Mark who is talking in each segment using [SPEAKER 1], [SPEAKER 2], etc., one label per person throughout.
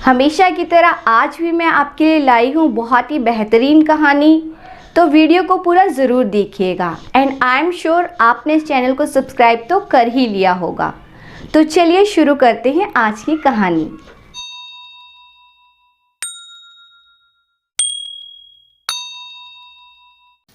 [SPEAKER 1] हमेशा की तरह आज भी मैं आपके लिए लाई हूँ बहुत ही बेहतरीन कहानी। तो वीडियो को पूरा ज़रूर देखिएगा एंड आई एम श्योर आपने इस चैनल को सब्सक्राइब तो कर ही लिया होगा। तो चलिए शुरू करते हैं आज की कहानी।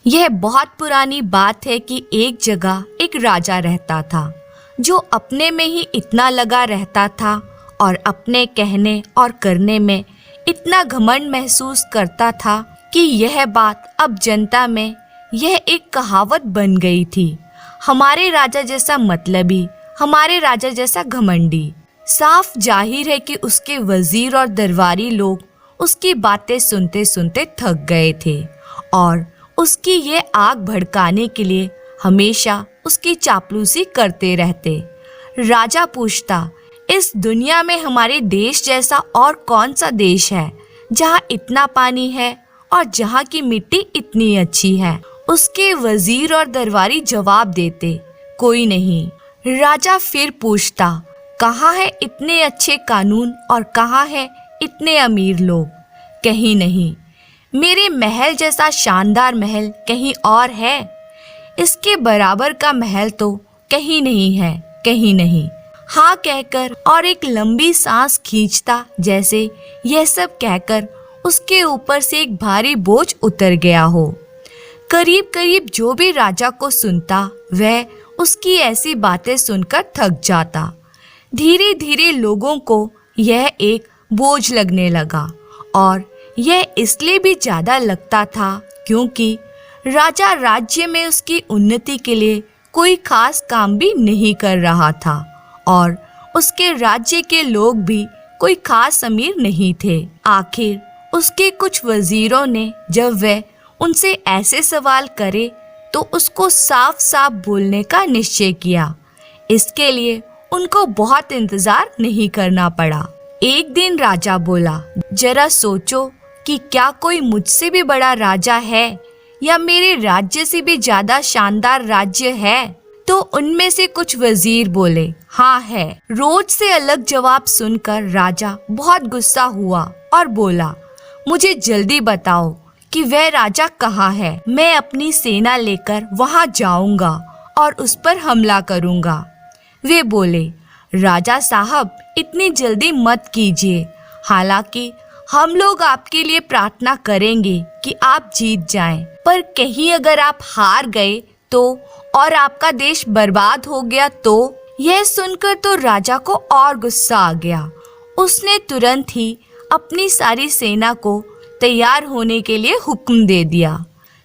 [SPEAKER 2] यह बहुत पुरानी बात है कि एक जगह एक राजा रहता था जो अपने में ही इतना लगा रहता था और अपने कहने और करने में इतना घमंड महसूस करता था कि यह बात अब जनता में यह एक कहावत बन गई थी। हमारे राजा जैसा मतलबी, हमारे राजा जैसा घमंडी। साफ जाहिर है कि उसके वजीर और दरबारी लोग उसकी बातें सुनते सुनते थक गए थे और उसकी ये आग भड़काने के लिए हमेशा उसकी चापलूसी करते रहते। राजा पूछता, इस दुनिया में हमारे देश जैसा और कौन सा देश है जहाँ इतना पानी है और जहाँ की मिट्टी इतनी अच्छी है। उसके वजीर और दरबारी जवाब देते, कोई नहीं। राजा फिर पूछता, कहाँ है इतने अच्छे कानून और कहाँ है इतने अमीर लोग? कहीं नहीं। मेरे महल जैसा शानदार महल कहीं और है? इसके बराबर का महल तो कहीं नहीं है, कहीं नहीं। हाँ कहकर और एक लंबी सांस खींचता जैसे यह सब कहकर उसके ऊपर से एक भारी बोझ उतर गया हो। करीब करीब जो भी राजा को सुनता वह उसकी ऐसी बातें सुनकर थक जाता। धीरे धीरे लोगों को यह एक बोझ लगने लगा और यह इसलिए भी ज्यादा लगता था क्योंकि राजा राज्य में उसकी उन्नति के लिए कोई खास काम भी नहीं कर रहा था और उसके राज्य के लोग भी कोई खास अमीर नहीं थे। आखिर उसके कुछ वजीरों ने जब वह उनसे ऐसे सवाल करे तो उसको साफ साफ बोलने का निश्चय किया। इसके लिए उनको बहुत इंतजार नहीं करना पड़ा। एक दिन राजा बोला, जरा सोचो कि क्या कोई मुझसे भी बड़ा राजा है या मेरे राज्य से भी ज्यादा शानदार राज्य है? तो उनमें से कुछ वजीर बोले, हाँ है। रोज से अलग जवाब सुनकर राजा बहुत गुस्सा हुआ और बोला, मुझे जल्दी बताओ कि वह राजा कहाँ है। मैं अपनी सेना लेकर वहाँ जाऊंगा और उस पर हमला करूंगा। वे बोले, राजा साहब इतनी जल्दी मत कीजिए। हालांकि हम लोग आपके लिए प्रार्थना करेंगे कि आप जीत जाएं, पर कहीं अगर आप हार गए तो और आपका देश बर्बाद हो गया तो? यह सुनकर तो राजा को और गुस्सा आ गया। उसने तुरंत ही अपनी सारी सेना को तैयार होने के लिए हुक्म दे दिया।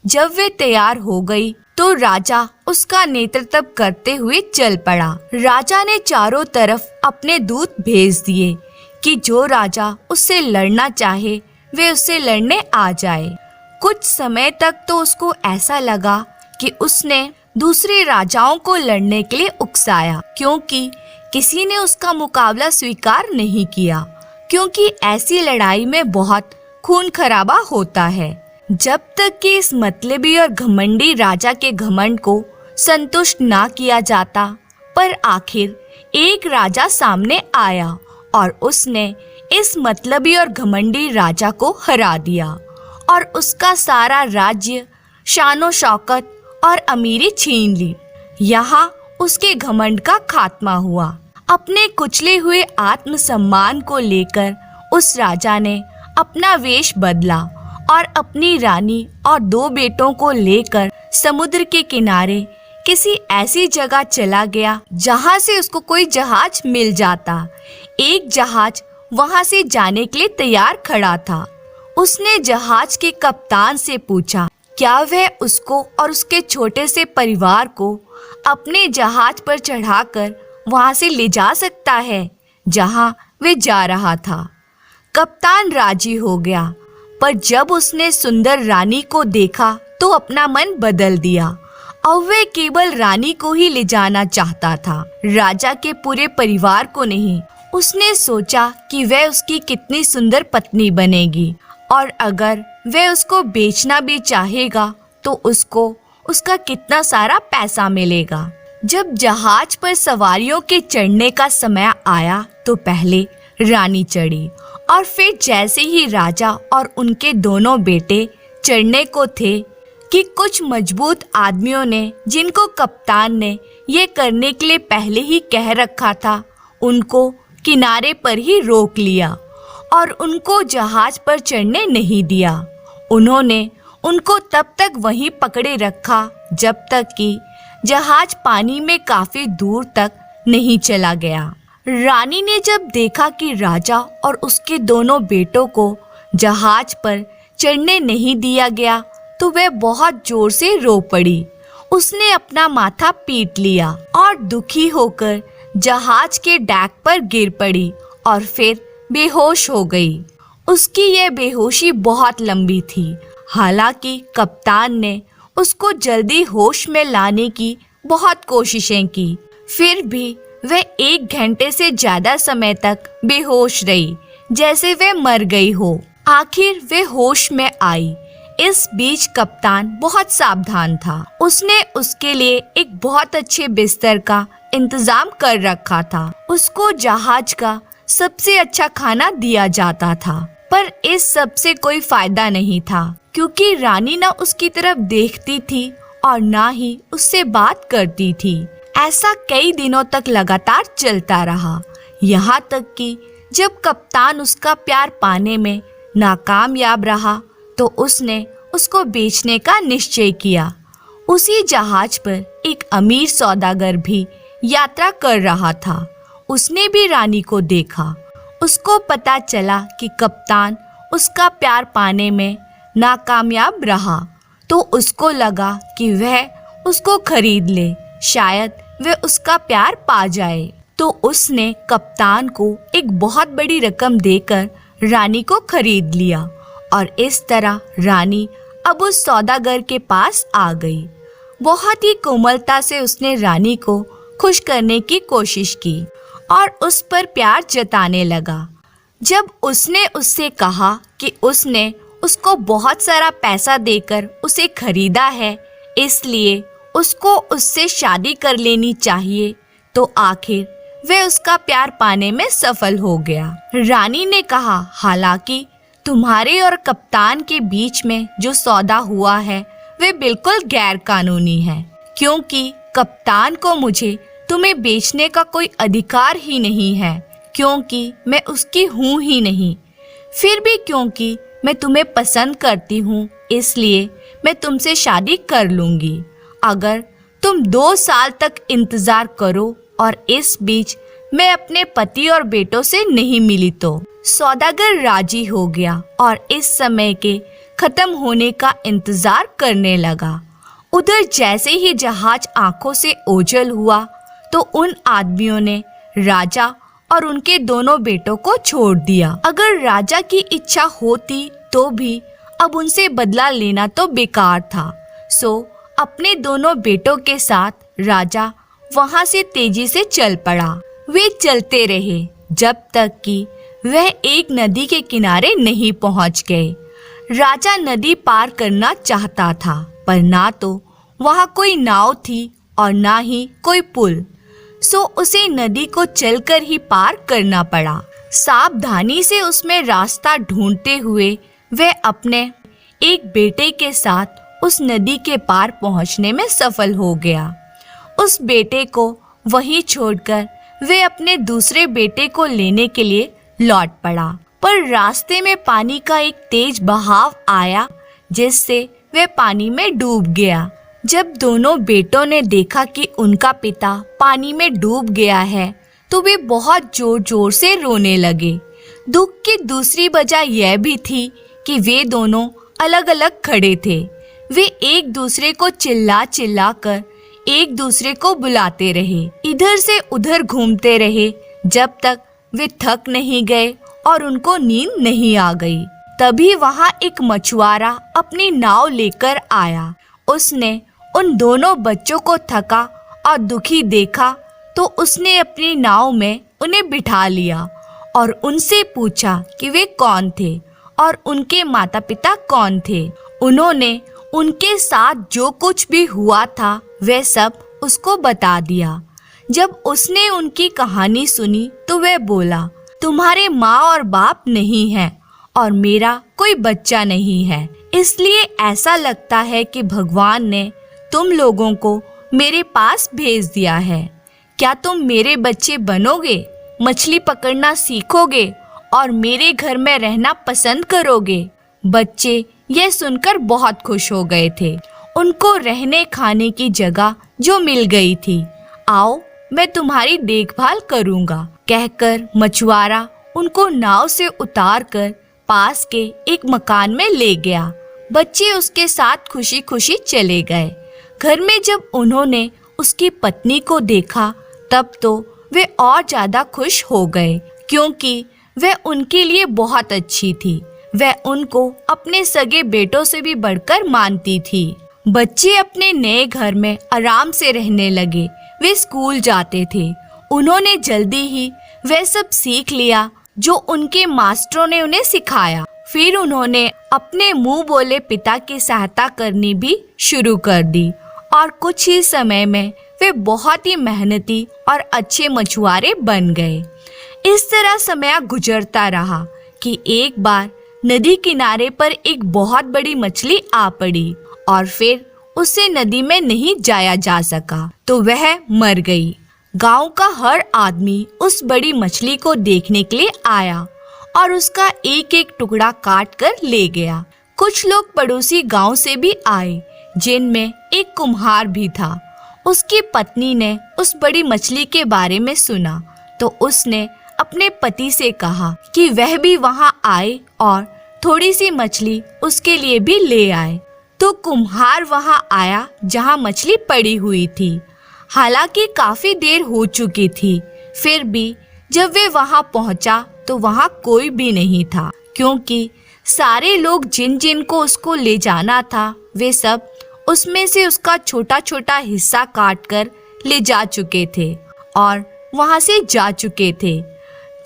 [SPEAKER 2] जब वे तैयार हो गई तो राजा उसका नेतृत्व करते हुए चल पड़ा। राजा ने चारों तरफ अपने दूत भेज दिए कि जो राजा उससे लड़ना चाहे वे उससे लड़ने आ जाए। कुछ समय तक तो उसको ऐसा लगा कि उसने दूसरे राजाओं को लड़ने के लिए उकसाया क्योंकि किसी ने उसका मुकाबला स्वीकार नहीं किया, क्योंकि ऐसी लड़ाई में बहुत खून खराबा होता है। जब तक कि इस मतलबी और घमंडी राजा के घमंड को संतुष्ट ना किया जाता, पर आखिर एक राजा सामने आया और उसने इस मतलबी और घमंडी राजा को हरा दिया और उसका सारा राज्य, शानो शौकत और अमीरी छीन ली। यहाँ उसके घमंड का खात्मा हुआ। अपने कुचले हुए आत्मसम्मान को लेकर उस राजा ने अपना वेश बदला और अपनी रानी और 2 बेटों को लेकर समुद्र के किनारे किसी ऐसी जगह चला गया जहाँ से उसको कोई जहाज मिल जाता। एक जहाज वहाँ से जाने के लिए तैयार खड़ा था। उसने जहाज के कप्तान से पूछा, क्या वह उसको और उसके छोटे से परिवार को अपने जहाज पर चढ़ाकर वहां से ले जा सकता है जहां वे जा रहा था। कप्तान राजी हो गया, पर जब उसने सुंदर रानी को देखा तो अपना मन बदल दिया और वह केवल रानी को ही ले जाना चाहता था, राजा के पूरे परिवार को नहीं। उसने सोचा कि वह उसकी कितनी सुंदर पत्नी बनेगी और अगर वह उसको बेचना भी चाहेगा तो उसको उसका कितना सारा पैसा मिलेगा। जब जहाज पर सवारियों के चढ़ने का समय आया तो पहले रानी चढ़ी और फिर जैसे ही राजा और उनके दोनों बेटे चढ़ने को थे कि कुछ मजबूत आदमियों ने, जिनको कप्तान ने ये करने के लिए पहले ही कह रखा था, उनको किनारे पर ही रोक लिया और उनको जहाज पर चढ़ने नहीं दिया। उन्होंने उनको तब तक वहीं पकड़े रखा जब तक कि जहाज पानी में काफी दूर तक नहीं चला गया। रानी ने जब देखा कि राजा और उसके दोनों बेटों को जहाज पर चढ़ने नहीं दिया गया तो वह बहुत जोर से रो पड़ी। उसने अपना माथा पीट लिया और दुखी होकर जहाज के डेक पर गिर पड़ी और फिर बेहोश हो गई। उसकी यह बेहोशी बहुत लंबी थी। हालांकि कप्तान ने उसको जल्दी होश में लाने की बहुत कोशिशें की, फिर भी वह 1 घंटे से ज्यादा समय तक बेहोश रही, जैसे वह मर गई हो। आखिर वह होश में आई। इस बीच कप्तान बहुत सावधान था। उसने उसके लिए एक बहुत अच्छे बिस्तर का इंतजाम कर रखा था। उसको जहाज का सबसे अच्छा खाना दिया जाता था, पर इस सब से कोई फायदा नहीं था क्योंकि रानी ना उसकी तरफ देखती थी और ना ही उससे बात करती थी। ऐसा कई दिनों तक लगातार चलता रहा, यहाँ तक कि जब कप्तान उसका प्यार पाने में नाकामयाब रहा तो उसने उसको बेचने का निश्चय किया। उसी जहाज पर एक अमीर सौदागर भी यात्रा कर रहा था। उसने भी रानी को देखा। उसको पता चला कि कप्तान उसका प्यार पाने में नाकामयाब रहा तो उसको लगा कि वह उसको खरीद ले, शायद वह उसका प्यार पा जाए। तो उसने कप्तान को एक बहुत बड़ी रकम देकर रानी को खरीद लिया और इस तरह रानी अब उस सौदागर के पास आ गई। बहुत ही कोमलता से उसने रानी को खुश करने की कोशिश की और उस पर प्यार जताने लगा। जब उसने उससे कहा कि उसने उसको बहुत सारा पैसा देकर उसे खरीदा है, इसलिए उसको उससे शादी कर लेनी चाहिए, तो आखिर वह उसका प्यार पाने में सफल हो गया। रानी ने कहा, हालांकि तुम्हारे और कप्तान के बीच में जो सौदा हुआ है वह बिल्कुल गैर कानूनी है, क्योंकि कप्तान को मुझे तुम्हें बेचने का कोई अधिकार ही नहीं है, क्योंकि मैं उसकी हूँ ही नहीं। फिर भी क्योंकि मैं तुम्हें पसंद करती हूँ, इसलिए मैं तुमसे शादी कर लूँगी, अगर तुम 2 साल तक इंतजार करो और इस बीच मैं अपने पति और बेटों से नहीं मिली तो। सौदागर राजी हो गया और इस समय के खत्म होने का इंतजार करने लगा। उधर जैसे ही जहाज आंखों से ओझल हुआ तो उन आदमियों ने राजा और उनके दोनों बेटों को छोड़ दिया। अगर राजा की इच्छा होती तो भी अब उनसे बदला लेना तो बेकार था। सो अपने दोनों बेटों के साथ राजा वहां से तेजी से चल पड़ा। वे चलते रहे जब तक कि वह एक नदी के किनारे नहीं पहुंच गए। राजा नदी पार करना चाहता था, पर ना तो वहां कोई नाव थी और ना ही कोई पुल, सो उसे नदी को चलकर ही पार करना पड़ा। सावधानी से उसमें रास्ता ढूंढते हुए वह अपने एक बेटे के साथ उस नदी के पार पहुंचने में सफल हो गया। उस बेटे को वहीं छोड़कर वे अपने दूसरे बेटे को लेने के लिए लौट पड़ा, पर रास्ते में पानी का एक तेज बहाव आया जिससे वह पानी में डूब गया। जब दोनों बेटों ने देखा कि उनका पिता पानी में डूब गया है तो वे बहुत जोर जोर से रोने लगे। दुख की दूसरी वजह यह भी थी कि वे दोनों अलग अलग खड़े थे। वे एक दूसरे को चिल्ला चिल्ला कर एक दूसरे को बुलाते रहे, इधर से उधर घूमते रहे जब तक वे थक नहीं गए और उनको नींद नहीं आ गई। तभी वहां एक मछुआरा अपनी नाव लेकर आया। उसने उन दोनों बच्चों को थका और दुखी देखा तो उसने अपनी नाव में उन्हें बिठा लिया और उनसे पूछा कि वे कौन थे और उनके माता पिता कौन थे। उन्होंने उनके साथ जो कुछ भी हुआ था वह सब उसको बता दिया। जब उसने उनकी कहानी सुनी तो वह बोला, तुम्हारे माँ और बाप नहीं है और मेरा कोई बच्चा नहीं है, इसलिए ऐसा लगता है कि भगवान ने तुम लोगों को मेरे पास भेज दिया है। क्या तुम मेरे बच्चे बनोगे, मछली पकड़ना सीखोगे और मेरे घर में रहना पसंद करोगे? बच्चे यह सुनकर बहुत खुश हो गए थे। उनको रहने खाने की जगह जो मिल गई थी। आओ, मैं तुम्हारी देखभाल करूँगा, कहकर मछुआरा उनको नाव से उतारकर पास के एक मकान में ले गया। बच्चे उसके साथ खुशी खुशी चले गए। घर में जब उन्होंने उसकी पत्नी को देखा तब तो वे और ज्यादा खुश हो गए, क्योंकि वह उनके लिए बहुत अच्छी थी। वह उनको अपने सगे बेटों से भी बढ़कर मानती थी। बच्चे अपने नए घर में आराम से रहने लगे। वे स्कूल जाते थे। उन्होंने जल्दी ही वह सब सीख लिया जो उनके मास्टरों ने उन्हें सिखाया। फिर उन्होंने अपने मुंह बोले पिता की सहायता करनी भी शुरू कर दी और कुछ ही समय में वे बहुत ही मेहनती और अच्छे मछुआरे बन गए। इस तरह समय गुजरता रहा कि एक बार नदी किनारे पर एक बहुत बड़ी मछली आ पड़ी और फिर उसे नदी में नहीं जाया जा सका तो वह मर गई। गांव का हर आदमी उस बड़ी मछली को देखने के लिए आया और उसका एक एक टुकड़ा काट कर ले गया। कुछ लोग पड़ोसी गांव से भी आए, जिनमें एक कुम्हार भी था। उसकी पत्नी ने उस बड़ी मछली के बारे में सुना तो उसने अपने पति से कहा कि वह भी वहां आए और थोड़ी सी मछली उसके लिए भी ले आए। तो कुम्हार वहां आया जहां मछली पड़ी हुई थी। हालांकि काफी देर हो चुकी थी, फिर भी जब वे वहां पहुंचा तो वहां कोई भी नहीं था, क्योंकि सारे लोग जिन जिन को उसको ले जाना था वे सब उसमें से उसका छोटा छोटा हिस्सा काट कर ले जा चुके थे और वहां से जा चुके थे।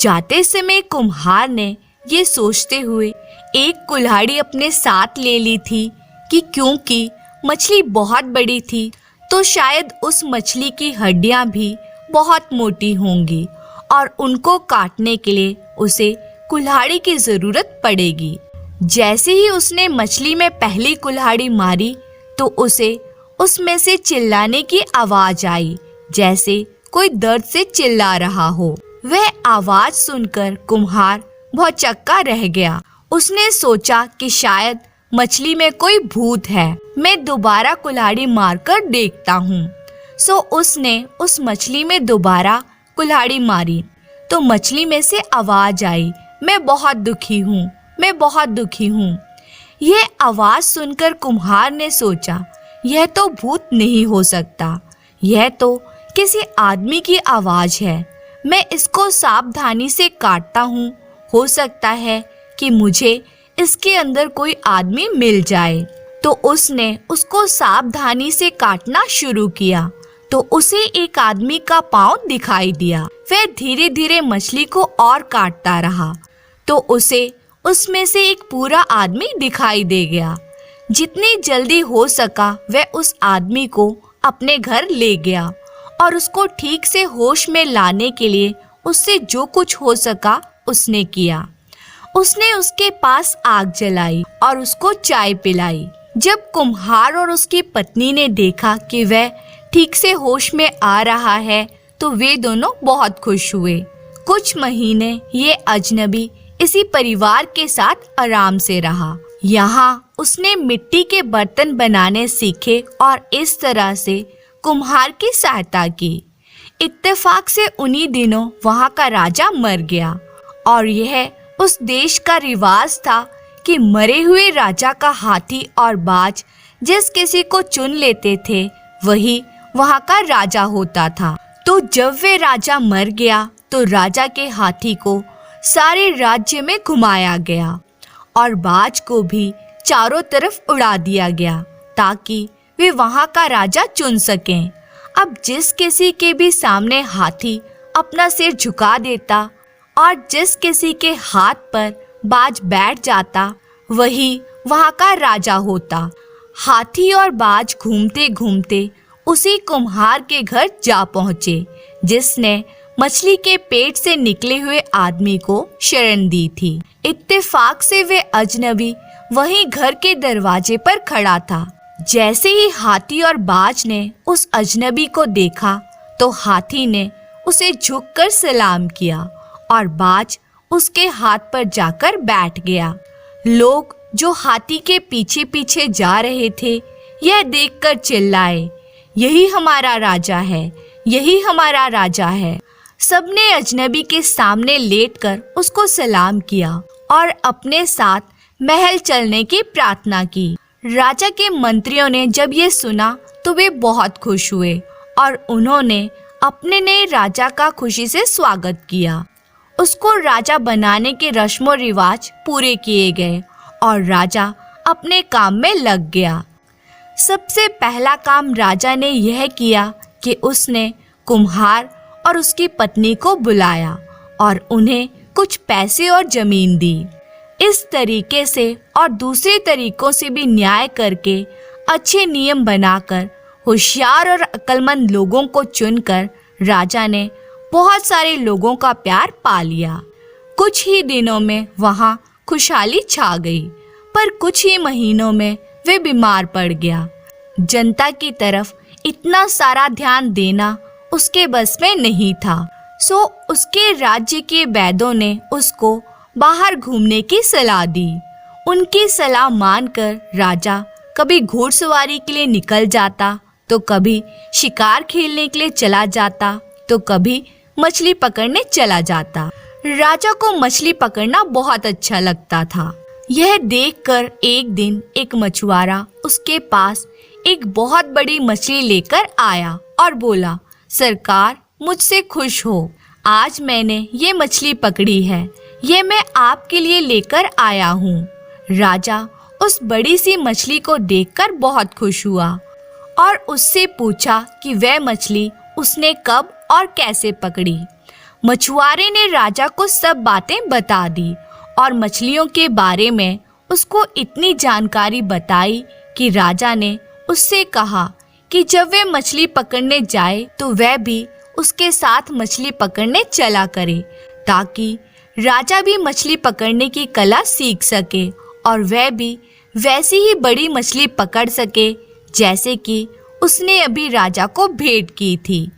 [SPEAKER 2] जाते समय कुम्हार ने ये सोचते हुए एक कुल्हाड़ी अपने साथ ले ली थी कि क्योंकि मछली बहुत बड़ी थी तो शायद उस मछली की हड्डियां भी बहुत मोटी होंगी और उनको काटने के लिए उसे कुल्हाड़ी की जरूरत पड़ेगी। जैसे ही उसने मछली में पहली कुल्हाड़ी मारी तो उसे उसमें से चिल्लाने की आवाज आई, जैसे कोई दर्द से चिल्ला रहा हो। वह आवाज सुनकर कुम्हार भौचक्का रह गया। उसने सोचा कि शायद मछली में कोई भूत है, मैं दोबारा कुल्हाड़ी मारकर देखता हूँ। सो उसने उस मछली में दोबारा कुल्हाड़ी मारी तो मछली में से आवाज आई, मैं बहुत दुखी हूँ, मैं बहुत दुखी हूँ। यह आवाज सुनकर कुम्हार ने सोचा, यह तो भूत नहीं हो सकता, यह तो किसी आदमी की आवाज है। मैं इसको सावधानी से काटता हूँ, हो सकता है कि मुझे इसके अंदर कोई आदमी मिल जाए। तो उसने उसको सावधानी से काटना शुरू किया तो उसे एक आदमी का पाँव दिखाई दिया। वह धीरे धीरे मछली को और काटता रहा तो उसे उसमें से एक पूरा आदमी दिखाई दे गया। जितनी जल्दी हो सका वह उस आदमी को अपने घर ले गया और उसको ठीक से होश में लाने के लिए उससे जो कुछ हो सका उसने किया। उसने उसके पास आग जलाई और उसको चाय पिलाई। जब कुम्हार और उसकी पत्नी ने देखा कि वह ठीक से होश में आ रहा है तो वे दोनों बहुत खुश हुए। कुछ महीने ये अजनबी इसी परिवार के साथ आराम से रहा। यहाँ उसने मिट्टी के बर्तन बनाने सीखे और इस तरह से कुम्हार की सहायता की। इत्तेफाक से उन्हीं दिनों वहाँ का राजा मर गया और यह उस देश का रिवाज था कि मरे हुए राजा का हाथी और बाज जिस किसी को चुन लेते थे वही वहाँ का राजा होता था। तो जब वे राजा मर गया तो राजा के हाथी को सारे राज्य में घुमाया गया और बाज को भी चारों तरफ उड़ा दिया गया ताकि वे वहाँ का राजा चुन सकें। अब जिस किसी के भी सामने हाथी अपना सिर झुका देता और जिस किसी के हाथ पर बाज बैठ जाता वही वहाँ का राजा होता। हाथी और बाज घूमते घूमते उसी कुम्हार के घर जा पहुँचे जिसने मछली के पेट से निकले हुए आदमी को शरण दी थी। इत्तेफाक से वे अजनबी वहीं घर के दरवाजे पर खड़ा था। जैसे ही हाथी और बाज ने उस अजनबी को देखा तो हाथी ने उसे झुककर सलाम किया और बाज उसके हाथ पर जाकर बैठ गया। लोग जो हाथी के पीछे पीछे जा रहे थे यह देखकर चिल्लाए, यही हमारा राजा है, यही हमारा राजा है। सबने अजनबी के सामने लेटकर उसको सलाम किया और अपने साथ महल चलने की प्रार्थना की। राजा के मंत्रियों ने जब ये सुना तो वे बहुत खुश हुए और उन्होंने अपने नए राजा का खुशी से स्वागत किया। उसको राजा बनाने के रस्मों रिवाज पूरे किए गए और राजा अपने काम में लग गया। सबसे पहला काम राजा ने यह किया कि उसने कुम्हार और उसकी पत्नी को बुलाया और उन्हें कुछ पैसे और जमीन दी। इस तरीके से और दूसरे तरीकों से भी न्याय करके अच्छे नियम बनाकर होशियार और अक्लमंद लोगों को चुनकर राजा ने बहुत सारे लोगों का प्यार पा लिया। कुछ ही दिनों में वहाँ खुशहाली छा गई, पर कुछ ही महीनों में वे बीमार पड़ गया। जनता की तरफ इतना सारा ध्यान देना उसके बस में नहीं था, सो उसके राज्य के वैद्यों ने उसको बाहर घूमने की सलाह दी। उनकी सलाह मानकर राजा कभी घुड़सवारी के लिए निकल जाता, तो कभी शिकार खेलने के लिए चला जाता, तो कभी मछली पकड़ने चला जाता। राजा को मछली पकड़ना बहुत अच्छा लगता था। यह देखकर एक दिन एक मछुआरा उसके पास एक बहुत बड़ी मछली लेकर आया और बोला, सरकार मुझसे खुश हो, आज मैंने ये मछली पकड़ी है, ये मैं आपके लिए लेकर आया हूँ। राजा उस बड़ी सी मछली को देखकर बहुत खुश हुआ और उससे पूछा कि वह मछली उसने कब और कैसे पकड़ी। मछुआरे ने राजा को सब बातें बता दी और मछलियों के बारे में उसको इतनी जानकारी बताई कि राजा ने उससे कहा कि जब वह मछली पकड़ने जाए तो वह भी उसके साथ मछली पकड़ने चला करे, ताकि राजा भी मछली पकड़ने की कला सीख सके और वह भी वैसी ही बड़ी मछली पकड़ सके जैसे कि उसने अभी राजा को भेंट की थी।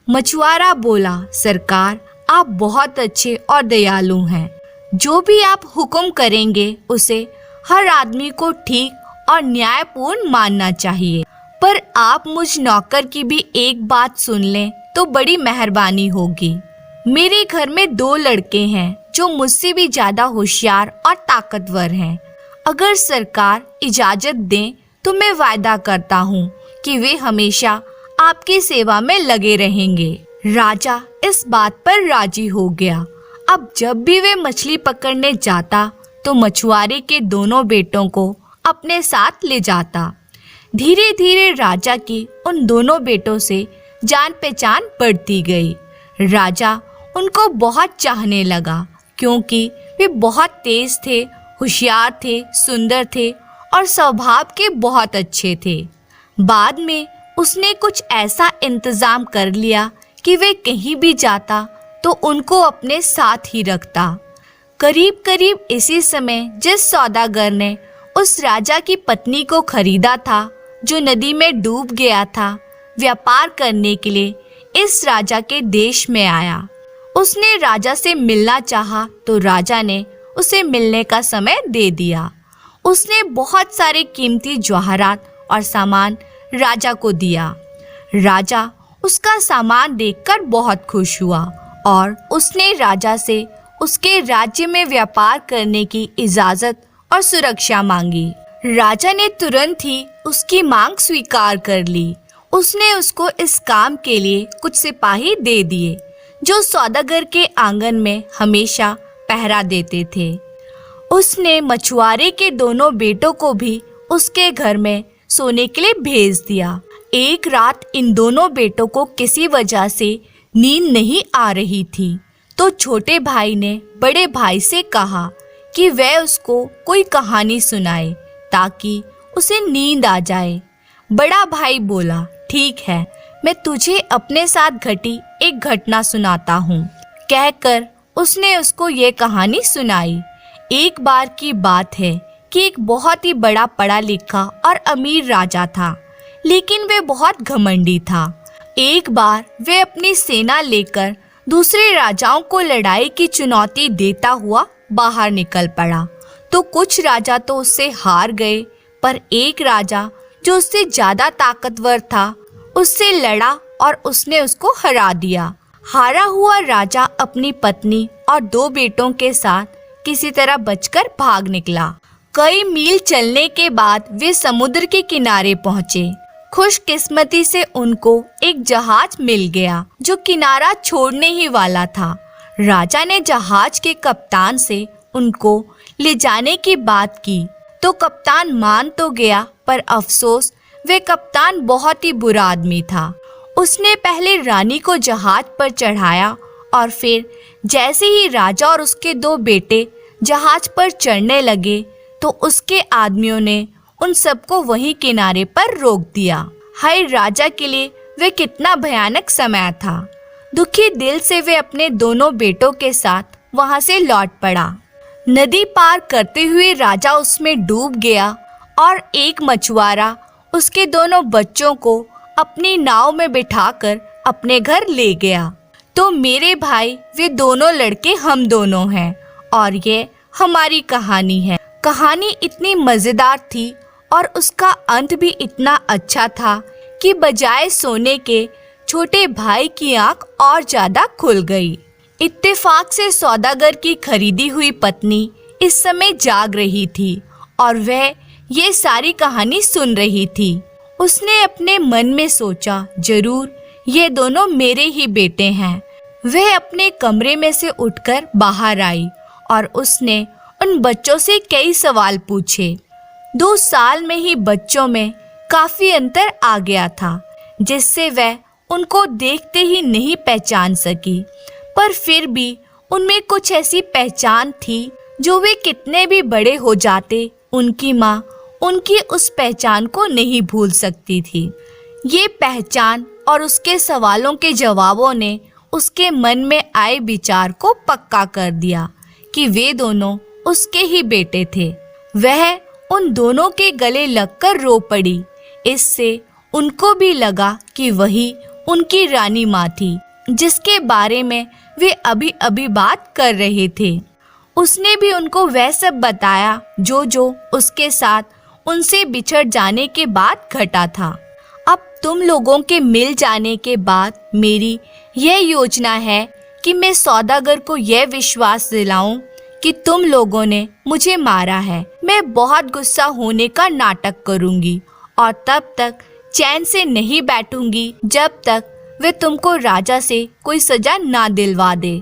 [SPEAKER 2] मछुआरा बोला, सरकार आप बहुत अच्छे और दयालु हैं, जो भी आप हुक्म करेंगे उसे हर आदमी को ठीक और न्यायपूर्ण मानना चाहिए, पर आप मुझ नौकर की भी एक बात सुन लें तो बड़ी मेहरबानी होगी। मेरे घर में 2 लड़के हैं जो मुझसे भी ज्यादा होशियार और ताकतवर हैं। अगर सरकार इजाजत दें तो मैं वायदा करता हूँ कि वे हमेशा आपकी सेवा में लगे रहेंगे। राजा इस बात पर राजी हो गया। अब जब भी वे मछली पकड़ने जाता तो मछुआरे के दोनों बेटों को अपने साथ ले जाता। धीरे धीरे राजा की उन दोनों बेटों से जान पहचान बढ़ती गई। राजा उनको बहुत चाहने लगा क्योंकि वे बहुत तेज थे, होशियार थे, सुंदर थे और स्वभाव के बहुत अच्छे थे। बाद में उसने कुछ ऐसा इंतजाम कर लिया कि वे कहीं भी जाता तो उनको अपने साथ ही रखता। करीब करीब इसी समय जिस सौदागर ने उस राजा की पत्नी को खरीदा था जो नदी में डूब गया था, व्यापार करने के लिए इस राजा के देश में आया। उसने राजा से मिलना चाहा तो राजा ने उसे मिलने का समय दे दिया। उसने बहुत सारे कीमती जवाहरात और सामान राजा को दिया। राजा उसका सामान देखकर बहुत खुश हुआ और उसने राजा से उसके राज्य में व्यापार करने की इजाजत और सुरक्षा मांगी। राजा ने तुरंत ही उसकी मांग स्वीकार कर ली। उसने उसको इस काम के लिए कुछ सिपाही दे दिए जो सौदागर के आंगन में हमेशा पहरा देते थे। उसने मछुआरे के दोनों बेटों को भी उसके घर में सोने के लिए भेज दिया। एक रात इन दोनों बेटों को किसी वजह से नींद नहीं आ रही थी, तो छोटे भाई ने बड़े भाई से कहा कि वह उसको कोई कहानी सुनाए ताकि उसे नींद आ जाए। बड़ा भाई बोला, ठीक है, मैं तुझे अपने साथ घटी एक घटना सुनाता हूँ। कहकर उसने उसको ये कहानी सुनाई। एक बार की बात है कि एक बहुत ही बड़ा पढ़ा लिखा और अमीर राजा था, लेकिन वे बहुत घमंडी था। एक बार वे अपनी सेना लेकर दूसरे राजाओं को लड़ाई की चुनौती देता हुआ बाहर निकल पड़ा। तो कुछ राजा तो उससे हार गए, पर एक राजा जो उससे ज्यादा ताकतवर था उससे लड़ा और उसने उसको हरा दिया। हारा हुआ राजा अपनी पत्नी और 2 बेटों के साथ किसी तरह बचकर भाग निकला। कई मील चलने के बाद वे समुद्र के किनारे पहुंचे। खुशकिस्मती से उनको एक जहाज मिल गया जो किनारा छोड़ने ही वाला था। राजा ने जहाज के कप्तान से उनको ले जाने की बात की तो कप्तान मान तो गया, पर अफसोस वे कप्तान बहुत ही बुरा आदमी था। उसने पहले रानी को जहाज पर चढ़ाया और फिर जैसे ही राजा और उसके 2 बेटे जहाज पर चढ़ने लगे तो उसके आदमियों ने उन सबको वहीं किनारे पर रोक दिया। हाय, राजा के लिए वे कितना भयानक समय था। दुखी दिल से वे अपने दोनों बेटों के साथ वहां से लौट पड़ा। नदी पार करते हुए राजा उसमें डूब गया और एक मछुआरा उसके दोनों बच्चों को अपनी नाव में बिठाकर अपने घर ले गया। तो मेरे भाई, वे दोनों लड़के हम दोनों हैं और ये हमारी कहानी है। कहानी इतनी मजेदार थी और उसका अंत भी इतना अच्छा था कि बजाय सोने के छोटे भाई की आंख और ज्यादा खुल गई। इत्तेफाक से सौदागर की खरीदी हुई पत्नी इस समय जाग रही थी और वह ये सारी कहानी सुन रही थी। उसने अपने मन में सोचा, जरूर ये दोनों मेरे ही बेटे हैं। वह अपने कमरे में से उठकर बाहर आई और उसने उन बच्चों से कई सवाल पूछे। 2 साल में ही बच्चों में काफी अंतर आ गया था, जिससे वह उनको देखते ही नहीं पहचान सकी, पर फिर भी उनमें कुछ ऐसी पहचान थी जो वे कितने भी बड़े हो जाते उनकी माँ उनकी उस पहचान को नहीं भूल सकती थी। ये पहचान और उसके सवालों के जवाबों ने उसके मन में आए विचार को पक्का कर दिया कि वे दोनों उसके ही बेटे थे। वह उन दोनों के गले लगकर रो पड़ी। इससे उनको भी लगा कि वही उनकी रानी माँ थी, जिसके बारे में वे अभी अभी बात कर रहे थे। उसने भी उनको वह सब बताया जो उसके साथ उनसे बिछड़ जाने के बाद घटा था। अब तुम लोगों के मिल जाने के बाद मेरी यह योजना है कि मैं सौदागर को यह विश्वास दिलाऊं कि तुम लोगों ने मुझे मारा है। मैं बहुत गुस्सा होने का नाटक करूंगी और तब तक चैन से नहीं बैठूंगी जब तक वे तुमको राजा से कोई सजा ना दिलवा दे।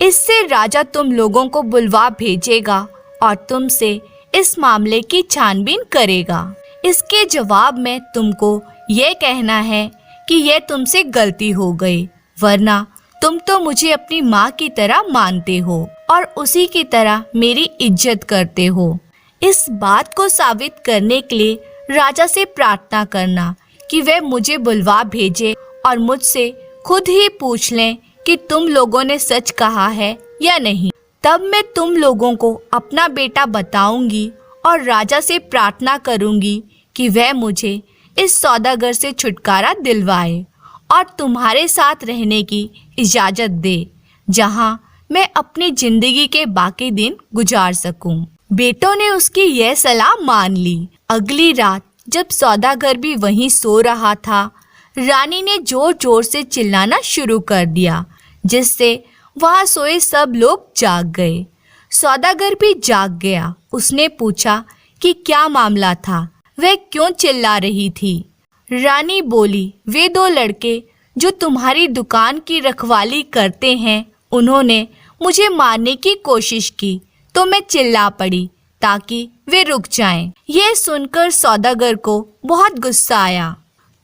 [SPEAKER 2] इससे राजा तुम लोगों को बुलवा भेजेगा और तुमसे इस मामले की छानबीन करेगा। इसके जवाब में तुमको ये कहना है कि यह तुमसे गलती हो गई, वरना तुम तो मुझे अपनी माँ की तरह मानते हो और उसी की तरह मेरी इज्जत करते हो। इस बात को साबित करने के लिए राजा से प्रार्थना करना कि वह मुझे बुलवा भेजे और मुझसे खुद ही पूछ लें कि तुम लोगों ने सच कहा है या नहीं। तब मैं तुम लोगों को अपना बेटा बताऊंगी और राजा से प्रार्थना करूंगी कि वह मुझे इस सौदागर से छुटकारा दिलवाए और तुम्हारे साथ रहने की इजाजत दे, जहां मैं अपनी जिंदगी के बाकी दिन गुजार सकूं। बेटों ने उसकी यह सलाह मान ली। अगली रात जब सौदागर भी वहीं सो रहा था, रानी ने जोर जोर से चिल्लाना शुरू कर दिया, जिससे वहां सोए सब लोग जाग गए। सौदागर भी जाग गया। उसने पूछा कि क्या मामला था, वह क्यों चिल्ला रही थी। रानी बोली, वे 2 लड़के जो तुम्हारी दुकान की रखवाली करते हैं, उन्होंने मुझे मारने की कोशिश की तो मैं चिल्ला पड़ी ताकि वे रुक जाएं। यह सुनकर सौदागर को बहुत गुस्सा आया।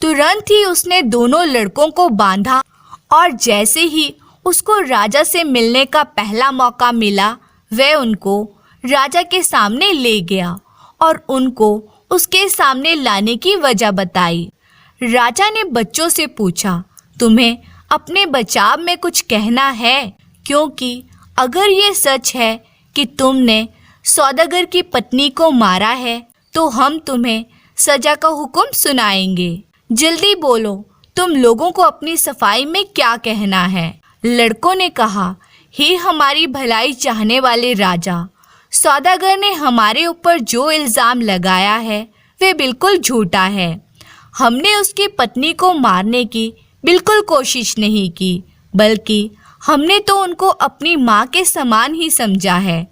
[SPEAKER 2] तुरंत ही उसने दोनों लड़कों को बांधा और जैसे ही उसको राजा से मिलने का पहला मौका मिला, वह उनको राजा के सामने ले गया और उनको उसके सामने लाने की वजह बताई। राजा ने बच्चों से पूछा, तुम्हें अपने बचाव में कुछ कहना है? क्योंकि अगर ये सच है कि तुमने सौदागर की पत्नी को मारा है तो हम तुम्हें सजा का हुक्म सुनाएंगे। जल्दी बोलो, तुम लोगों को अपनी सफाई में क्या कहना है? लड़कों ने कहा, हे हमारी भलाई चाहने वाले राजा, सौदागर ने हमारे ऊपर जो इल्ज़ाम लगाया है वे बिल्कुल झूठा है। हमने उसकी पत्नी को मारने की बिल्कुल कोशिश नहीं की, बल्कि हमने तो उनको अपनी माँ के समान ही समझा है।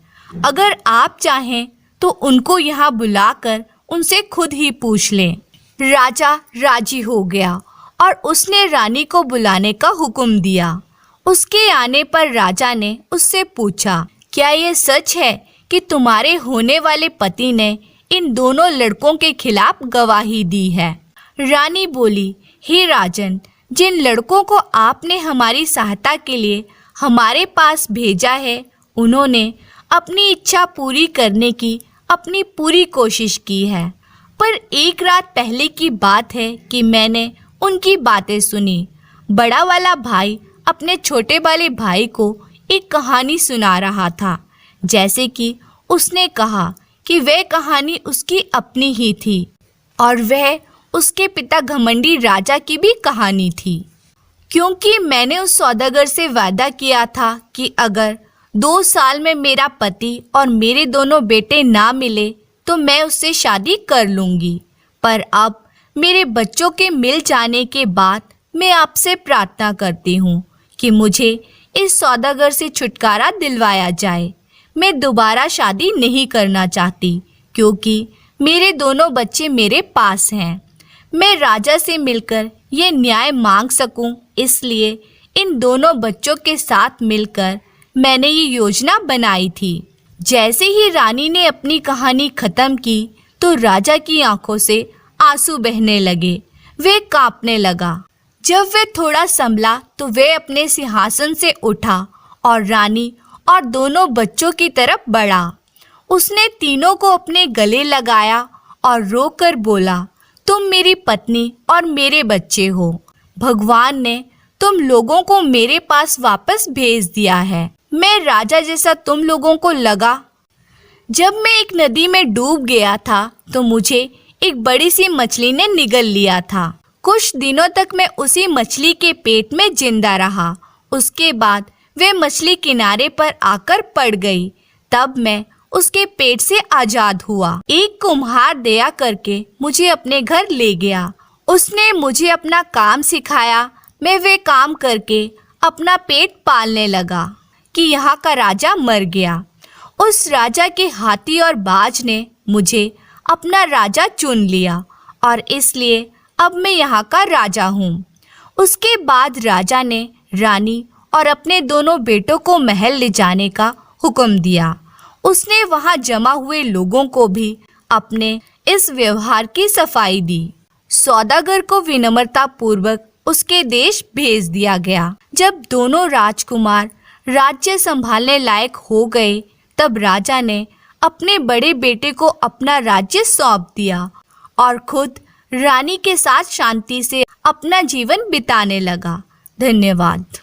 [SPEAKER 2] अगर आप चाहें तो उनको यहाँ बुलाकर उनसे खुद ही पूछ लें। राजा राजी हो गया और उसने रानी को बुलाने का हुक्म दिया। उसके आने पर राजा ने उससे पूछा, क्या ये सच है कि तुम्हारे होने वाले पति ने इन दोनों लड़कों के खिलाफ गवाही दी है? रानी बोली, हे राजन, जिन लड़कों को आपने हमारी सहायता के लिए हमारे पास भेजा है, उन्होंने अपनी इच्छा पूरी करने की अपनी पूरी कोशिश की है। पर एक रात पहले की बात है कि मैंने उनकी बातें सुनी। बड़ा वाला भाई अपने छोटे वाले भाई को एक कहानी सुना रहा था। जैसे कि उसने कहा कि वह कहानी उसकी अपनी ही थी और वह उसके पिता घमंडी राजा की भी कहानी थी। क्योंकि मैंने उस सौदागर से वादा किया था कि अगर 2 साल में मेरा पति और मेरे दोनों बेटे ना मिले तो मैं उससे शादी कर लूँगी। पर अब मेरे बच्चों के मिल जाने के बाद मैं आपसे प्रार्थना करती हूँ कि मुझे इस सौदागर से छुटकारा दिलवाया जाए। मैं दोबारा शादी नहीं करना चाहती क्योंकि मेरे दोनों बच्चे मेरे पास हैं। मैं राजा से मिलकर ये न्याय मांग सकूं, इसलिए इन दोनों बच्चों के साथ मिलकर मैंने ये योजना बनाई थी। जैसे ही रानी ने अपनी कहानी खत्म की तो राजा की आंखों से आंसू बहने लगे। वे कांपने लगा। जब वे थोड़ा संभला तो वे अपने सिंहासन से उठा और रानी और दोनों बच्चों की तरफ बढ़ा। उसने तीनों को अपने गले लगाया और रोकर बोला, तुम मेरी पत्नी और मेरे बच्चे हो। भगवान ने तुम लोगों को मेरे पास वापस भेज दिया है। मैं राजा जैसा तुम लोगों को लगा। जब मैं एक नदी में डूब गया था तो मुझे एक बड़ी सी मछली ने निगल लिया था। कुछ दिनों तक मैं उसी मछली के पेट में जिंदा रहा। उसके बाद वे मछली किनारे पर आकर पड़ गई। तब मैं उसके पेट से आजाद हुआ। एक कुम्हार दया करके मुझे अपने घर ले गया। उसने मुझे अपना काम सिखाया। मैं वे काम करके अपना पेट पालने लगा कि यहाँ का राजा मर गया। उस राजा के हाथी और बाज ने मुझे अपना राजा चुन लिया और इसलिए अब मैं यहाँ का राजा हूँ। उसके बाद राजा ने रानी और अपने दोनों बेटों को महल ले जाने का हुक्म दिया। उसने वहाँ जमा हुए लोगों को भी अपने इस व्यवहार की सफाई दी। सौदागर को विनम्रता पूर्वक उसके देश भेज दिया गया। जब दोनों राजकुमार राज्य संभालने लायक हो गए तब राजा ने अपने बड़े बेटे को अपना राज्य सौंप दिया और खुद रानी के साथ शांति से अपना जीवन बिताने लगा। धन्यवाद।